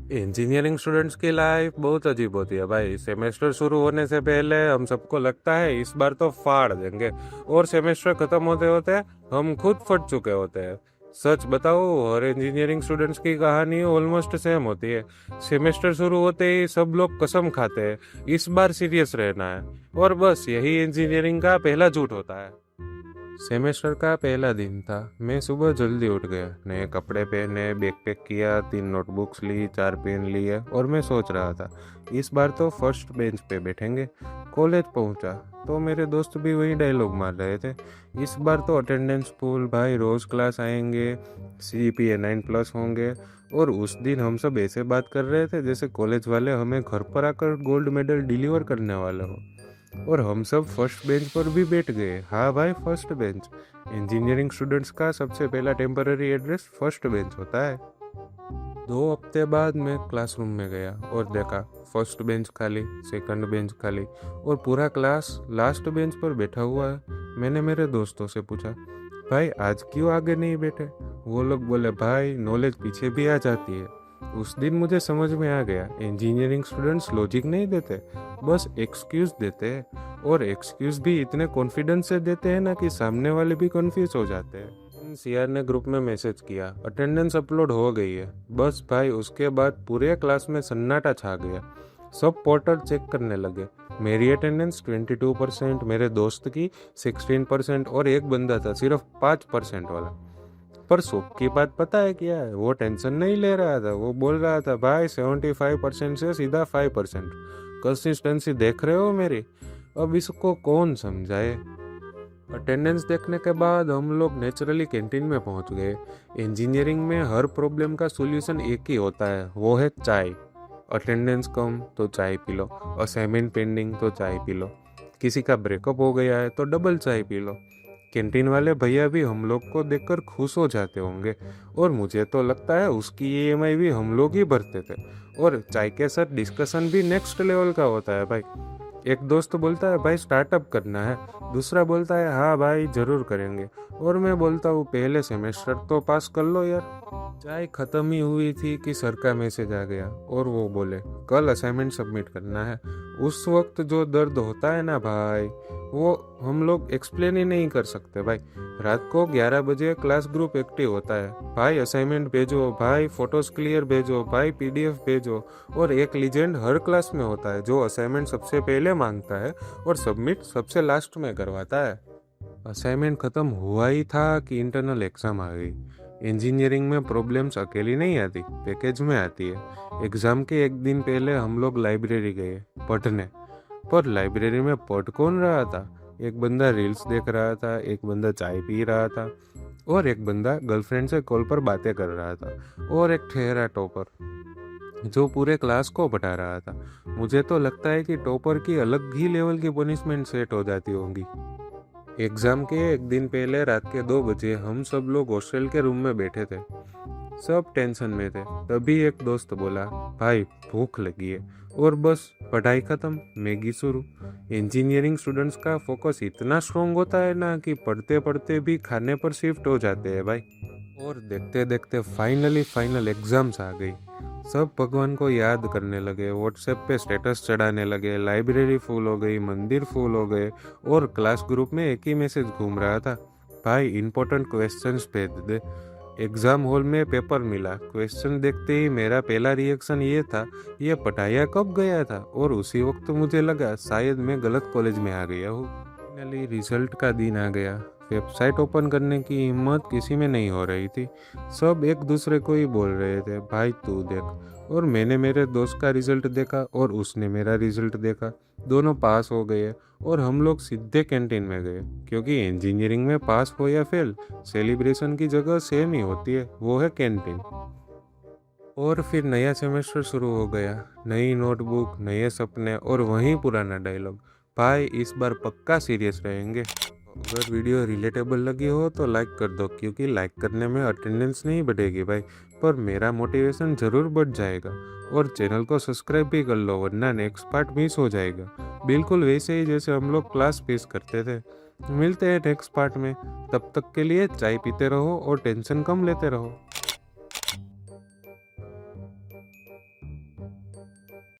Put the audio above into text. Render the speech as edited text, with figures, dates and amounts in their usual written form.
Engineering students की life बहुत अजीब होती है भाई। सेमेस्टर शुरू होने से पहले हम सबको लगता है इस बार तो फाड़ देंगे, और सेमेस्टर खत्म होते होते हम खुद फट चुके होते हैं। सच बताओ, और इंजीनियरिंग स्टूडेंट्स की कहानी ऑलमोस्ट सेम होती है। सेमेस्टर शुरू होते ही सब लोग कसम खाते हैं इस बार सीरियस रहना है, और बस यही इंजीनियरिंग का पहला झूठ होता है। सेमेस्टर का पहला दिन था। मैं सुबह जल्दी उठ गया, नए कपड़े पहने, बैग पैक किया, 3 नोटबुक्स ली, 4 पेन लिए, और मैं सोच रहा था इस बार तो फर्स्ट बेंच पे बैठेंगे। कॉलेज पहुंचा तो मेरे दोस्त भी वही डायलॉग मार रहे थे, इस बार तो अटेंडेंस फुल भाई, रोज क्लास आएंगे, CGPA 9+ होंगे। और उस दिन हम सब ऐसे बात कर रहे थे जैसे कॉलेज वाले हमें घर पर आकर गोल्ड मेडल डिलीवर करने वाले हो। और हम सब फर्स्ट बेंच पर भी बैठ गए। हाँ भाई, फर्स्ट बेंच। इंजीनियरिंग स्टूडेंट्स का सबसे पहला टेम्पररी एड्रेस फर्स्ट बेंच होता है। 2 हफ्ते बाद मैं क्लासरूम में गया और देखा फर्स्ट बेंच खाली, सेकंड बेंच खाली, और पूरा क्लास लास्ट बेंच पर बैठा हुआ है। मैंने मेरे दोस्तों से पूछा, भाई आज क्यों आगे नहीं बैठे? वो लोग बोले, भाई नॉलेज पीछे भी आ जाती है। उस दिन मुझे समझ में आ गया, इंजीनियरिंग स्टूडेंट्स लॉजिक नहीं देते, बस एक्सक्यूज देते हैं। और एक्सक्यूज भी इतने कॉन्फिडेंस से देते हैं ना कि सामने वाले भी कंफ्यूज हो जाते हैं। CR ने ग्रुप में मैसेज किया, अटेंडेंस अपलोड हो गई है। बस भाई उसके बाद पूरे क्लास में सन्नाटा छा गया। सब पोर्टल चेक करने लगे। मेरी अटेंडेंस 22%, मेरे दोस्त की 16%, और एक बंदा था सिर्फ 5% वाला। पर सुख की बात पता है क्या है? वो टेंशन नहीं ले रहा था, वो बोल रहा था, भाई 75% से सीधा 5%। कंसिस्टेंसी देख रहे हो मेरी? अब इसको कौन समझाए। अटेंडेंस देखने के बाद हम लोग नेचुरली कैंटीन में पहुंच गए। इंजीनियरिंग में हर प्रॉब्लम का सॉल्यूशन एक ही होता है, वो है चाय। अटेंडेंस कम तो चाय पी लो, असाइनमेंट पेंडिंग तो चाय पी लो, किसी का ब्रेकअप हो गया है तो डबल चाय पी लो। कैंटीन वाले भैया भी हम लोग को देखकर खुश हो जाते होंगे, और मुझे तो लगता है उसकी EMI भी हम लोग ही भरते थे। और चाय के साथ डिस्कशन भी नेक्स्ट लेवल का होता है भाई। एक दोस्त बोलता है, भाई स्टार्टअप करना है। दूसरा बोलता है, हाँ भाई जरूर करेंगे। और मैं बोलता हूँ, पहले सेमेस्टर तो पास कर लो यार। चाय खत्म ही हुई थी कि सर का मैसेज आ गया, और वो बोले, कल असाइनमेंट सबमिट करना है। उस वक्त जो दर्द होता है ना भाई, वो हम लोग एक्सप्लेन ही नहीं कर सकते भाई। रात को 11 बजे क्लास ग्रुप एक्टिव होता है, भाई असाइनमेंट भेजो, भाई फोटोज क्लियर भेजो, भाई PDF भेजो। और एक लीजेंड हर क्लास में होता है जो असाइनमेंट सबसे पहले मांगता है और सबमिट सबसे लास्ट में करवाता है। असाइनमेंट खत्म हुआ ही था कि इंटरनल एग्जाम आ गई। इंजीनियरिंग में प्रॉब्लम्स अकेली नहीं आती, पैकेज में आती है। एग्जाम के एक दिन पहले हम लोग लाइब्रेरी गए पढ़ने। पर लाइब्रेरी में पढ़ कौन रहा था? एक बंदा रील्स देख रहा था, एक बंदा चाय पी रहा था, और एक बंदा गर्लफ्रेंड से कॉल पर बातें कर रहा था, और एक ठहरा टॉपर जो पूरे क्लास को बता रहा था। मुझे तो लगता है कि टॉपर की अलग ही लेवल की पनिशमेंट सेट हो जाती होंगी। एग्जाम के एक दिन पहले रात के 2 बजे हम सब लोग हॉस्टल के रूम में बैठे थे। सब टेंशन में थे। तभी एक दोस्त बोला, भाई भूख लगी है। और बस पढ़ाई खत्म, मैगी शुरू। इंजीनियरिंग स्टूडेंट्स का फोकस इतना स्ट्रोंग होता है ना कि पढ़ते पढ़ते भी खाने पर शिफ्ट हो जाते हैं भाई। और देखते देखते फाइनल एग्जाम्स आ गई। सब भगवान को याद करने लगे, व्हाट्सएप पे स्टेटस चढ़ाने लगे, लाइब्रेरी फुल हो गई, मंदिर फुल हो गए, और क्लास ग्रुप में एक ही मैसेज घूम रहा था, भाई इंपॉर्टेंट क्वेश्चंस भेज दे। एग्जाम हॉल में पेपर मिला। क्वेश्चन देखते ही मेरा पहला रिएक्शन ये था, ये पढ़ाया कब गया था? और उसी वक्त मुझे लगा शायद मैं गलत कॉलेज में आ गया हूँ। फाइनली रिजल्ट का दिन आ गया। वेबसाइट ओपन करने की हिम्मत किसी में नहीं हो रही थी। सब एक दूसरे को ही बोल रहे थे, भाई तू देख। और मैंने मेरे दोस्त का रिजल्ट देखा और उसने मेरा रिजल्ट देखा। दोनों पास हो गए, और हम लोग सीधे कैंटीन में गए, क्योंकि इंजीनियरिंग में पास हो या फेल, सेलिब्रेशन की जगह सेम ही होती है, वो है कैंटीन। और फिर नया सेमेस्टर शुरू हो गया। नई नोटबुक, नए सपने, और वही पुराना डायलॉग, भाई इस बार पक्का सीरियस रहेंगे। अगर वीडियो रिलेटेबल लगी हो तो लाइक कर दो, क्योंकि लाइक करने में अटेंडेंस नहीं बढ़ेगी भाई, पर मेरा मोटिवेशन ज़रूर बढ़ जाएगा। और चैनल को सब्सक्राइब भी कर लो, वरना नेक्स्ट पार्ट मिस हो जाएगा। बिल्कुल वैसे ही जैसे हम लोग क्लास फेस करते थे। मिलते हैं नेक्स्ट पार्ट में। तब तक के लिए चाय पीते रहो और टेंशन कम लेते रहो।